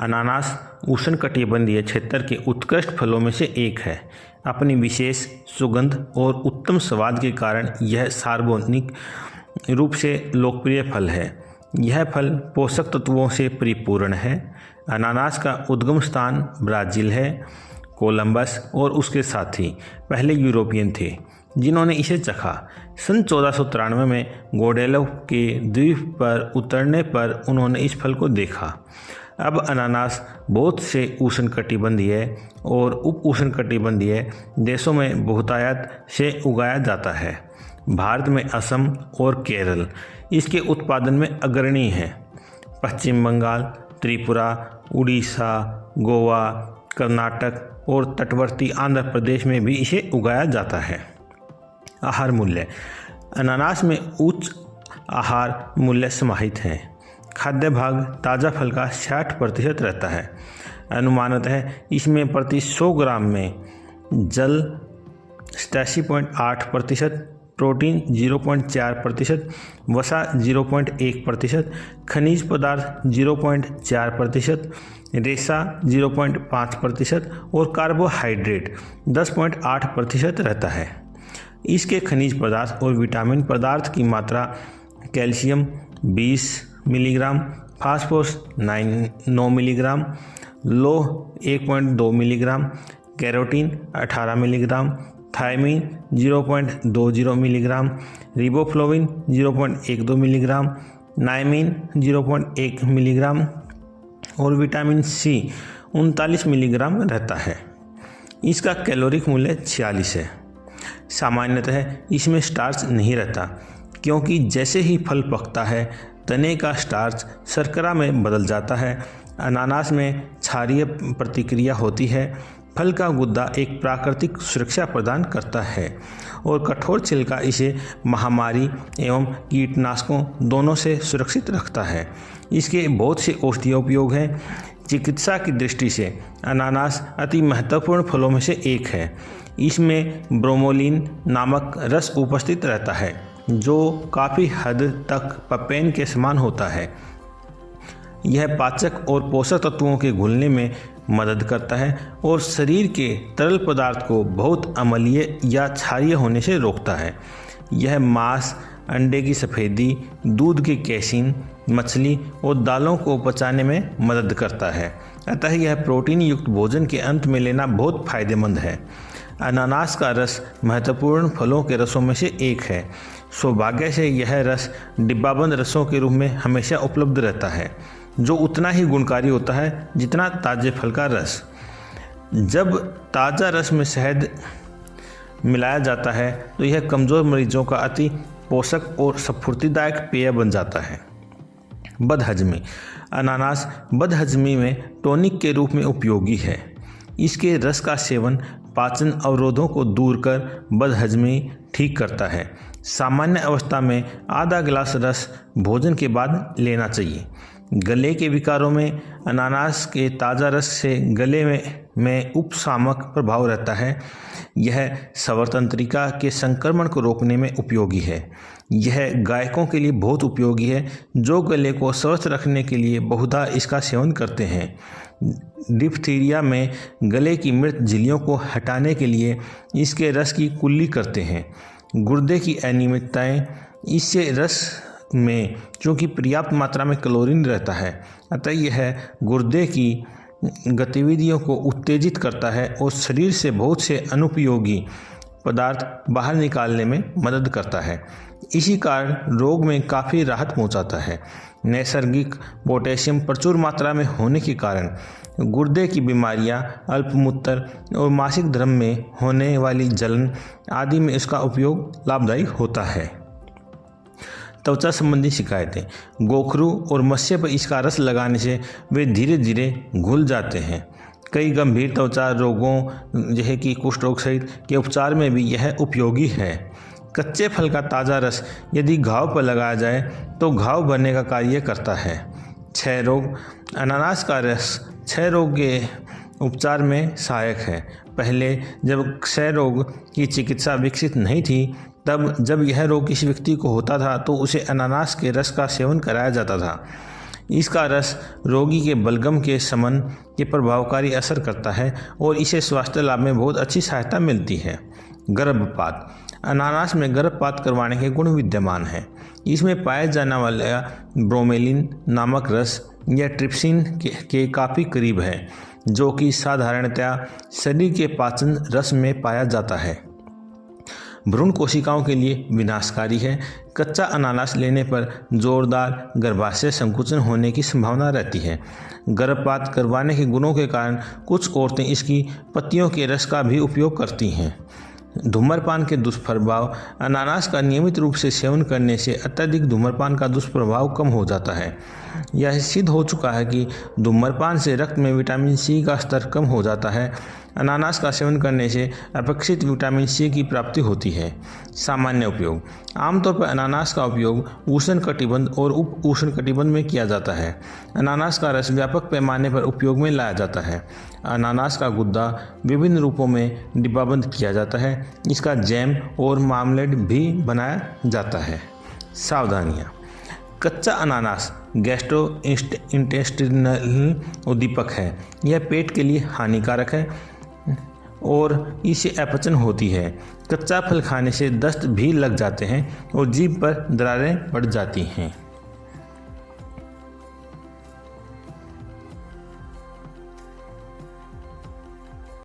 अनानास उष्णकटिबंधीय क्षेत्र के उत्कृष्ट फलों में से एक है। अपनी विशेष सुगंध और उत्तम स्वाद के कारण यह सार्वजनिक रूप से लोकप्रिय फल है। यह फल पोषक तत्वों से परिपूर्ण है। अनानास का उद्गम स्थान ब्राज़ील है। कोलंबस और उसके साथी पहले यूरोपियन थे जिन्होंने इसे चखा। सन 1493 में गोडेलो के द्वीप पर उतरने पर उन्होंने इस फल को देखा। अब अनानास बहुत से उष्णकटिबंधीय और उप उष्णकटिबंधीय देशों में बहुतायत से उगाया जाता है। भारत में असम और केरल इसके उत्पादन में अग्रणी हैं। पश्चिम बंगाल, त्रिपुरा, उड़ीसा, गोवा, कर्नाटक और तटवर्ती आंध्र प्रदेश में भी इसे उगाया जाता है। आहार मूल्य। अनानास में उच्च आहार मूल्य समाहित है। खाद्य भाग ताज़ा फल का 60% रहता है। अनुमानतः इसमें प्रति 100 ग्राम में जल 87.8%, प्रोटीन 0.4%, वसा 0.1%, खनिज पदार्थ 0.4%, रेशा 0.5% और कार्बोहाइड्रेट 10.8% रहता है। इसके खनिज पदार्थ और विटामिन पदार्थ की मात्रा कैल्शियम 20 मिलीग्राम, फास्फोरस 9 मिलीग्राम, लोह 1.2 milligram, carotene 18 milligram, thiamine 0.20 milligram, riboflavin 0.12 milligram, नाइमीन 0.1 मिलीग्राम और विटामिन सी 39 मिलीग्राम रहता है। इसका कैलोरिक मूल्य 46 है। सामान्यतः इसमें स्टार्च नहीं रहता क्योंकि जैसे ही फल पकता है तने का स्टार्च शर्करा में बदल जाता है। अनानास में क्षारीय प्रतिक्रिया होती है। फल का गुद्दा एक प्राकृतिक सुरक्षा प्रदान करता है और कठोर छिलका इसे महामारी एवं कीटनाशकों दोनों से सुरक्षित रखता है। इसके बहुत से औषधीय उपयोग हैं। चिकित्सा की दृष्टि से अनानास अति महत्वपूर्ण फलों में से एक है। इसमें ब्रोमोलिन नामक रस उपस्थित रहता है जो काफ़ी हद तक पपेन के समान होता है। यह पाचक और पोषक तत्वों के घुलने में मदद करता है और शरीर के तरल पदार्थ को बहुत अम्लीय या क्षारीय होने से रोकता है। यह मांस, अंडे की सफ़ेदी, दूध के कैसीन, मछली और दालों को पचाने में मदद करता है। अतः यह प्रोटीन युक्त भोजन के अंत में लेना बहुत फायदेमंद है। अनानास का रस महत्वपूर्ण फलों के रसों में से एक है। सौभाग्य से यह रस डिब्बाबंद रसों के रूप में हमेशा उपलब्ध रहता है जो उतना ही गुणकारी होता है जितना ताज़े फल का रस। जब ताज़ा रस में शहद मिलाया जाता है तो यह कमज़ोर मरीजों का अति पोषक और स्फूर्तिदायक पेय बन जाता है। बदहजमी। अनानास बदहजमी में टॉनिक के रूप में उपयोगी है। इसके रस का सेवन पाचन अवरोधों को दूर कर बदहजमी ठीक करता है। सामान्य अवस्था में आधा गिलास रस भोजन के बाद लेना चाहिए। गले के विकारों में अनानास के ताज़ा रस से गले में उपशामक प्रभाव रहता है। यह स्वर तंत्रिका के संक्रमण को रोकने में उपयोगी है। यह गायकों के लिए बहुत उपयोगी है जो गले को स्वस्थ रखने के लिए बहुधा इसका सेवन करते हैं। डिप्थीरिया में गले की मृत झिल्लियों को हटाने के लिए इसके रस की कुल्ली करते हैं। गुर्दे की अनियमितताएं। इससे रस में चूँकि पर्याप्त मात्रा में क्लोरीन रहता है अतः यह गुर्दे की गतिविधियों को उत्तेजित करता है और शरीर से बहुत से अनुपयोगी पदार्थ बाहर निकालने में मदद करता है। इसी कारण रोग में काफ़ी राहत पहुंचाता है। नैसर्गिक पोटेशियम प्रचुर मात्रा में होने के कारण गुर्दे की बीमारियां, अल्पमूत्र और मासिक धर्म में होने वाली जलन आदि में इसका उपयोग लाभदायी होता है। त्वचा संबंधी शिकायतें। गोखरू और मत्स्य पर इसका रस लगाने से वे धीरे धीरे घुल जाते हैं। कई गंभीर त्वचा रोगों जैसे कि कुष्ठ रोग सहित के उपचार में भी यह उपयोगी है। कच्चे फल का ताज़ा रस यदि घाव पर लगाया जाए तो घाव भरने का कार्य करता है। क्षय रोग। अनानास का रस क्षय रोग के उपचार में सहायक है। पहले जब क्षय रोग की चिकित्सा विकसित नहीं थी तब जब यह रोग किसी व्यक्ति को होता था तो उसे अनानास के रस का सेवन कराया जाता था। इसका रस रोगी के बलगम के शमन के प्रभावकारी असर करता है और इसे स्वास्थ्य लाभ में बहुत अच्छी सहायता मिलती है। गर्भपात। अनानास में गर्भपात करवाने के गुण विद्यमान हैं। इसमें पाया जाने वाला ब्रोमेलिन नामक रस या ट्रिप्सिन के काफ़ी करीब है, जो कि साधारणतया शरीर के पाचन रस में पाया जाता है। भ्रूण कोशिकाओं के लिए विनाशकारी है। कच्चा अनानास लेने पर जोरदार गर्भाशय संकुचन होने की संभावना रहती है। गर्भपात करवाने के गुणों के कारण कुछ औरतें इसकी पत्तियों के रस का भी उपयोग करती हैं। धूम्रपान के दुष्प्रभाव। अनानास का नियमित रूप से सेवन करने से अत्यधिक धूम्रपान का दुष्प्रभाव कम हो जाता है। यह सिद्ध हो चुका है कि धूम्रपान से रक्त में विटामिन सी का स्तर कम हो जाता है। अनानास का सेवन करने से अपेक्षित विटामिन सी की प्राप्ति होती है। सामान्य उपयोग। आमतौर पर अनानास का उपयोग उष्णकटिबंध और उप उष्णकटिबंध में किया जाता है। अनानास का रस व्यापक पैमाने पर उपयोग में लाया जाता है। अनानास का गुद्दा विभिन्न रूपों में डिब्बाबंद किया जाता है। इसका जैम और मार्मलेड भी बनाया जाता है। सावधानियाँ। कच्चा अनानास गैस्ट्रोइंटेस्टिनल उद्दीपक है। यह पेट के लिए हानिकारक है और इससे अपचन होती है। कच्चा फल खाने से दस्त भी लग जाते हैं और जीभ पर दरारें पड़ जाती हैं।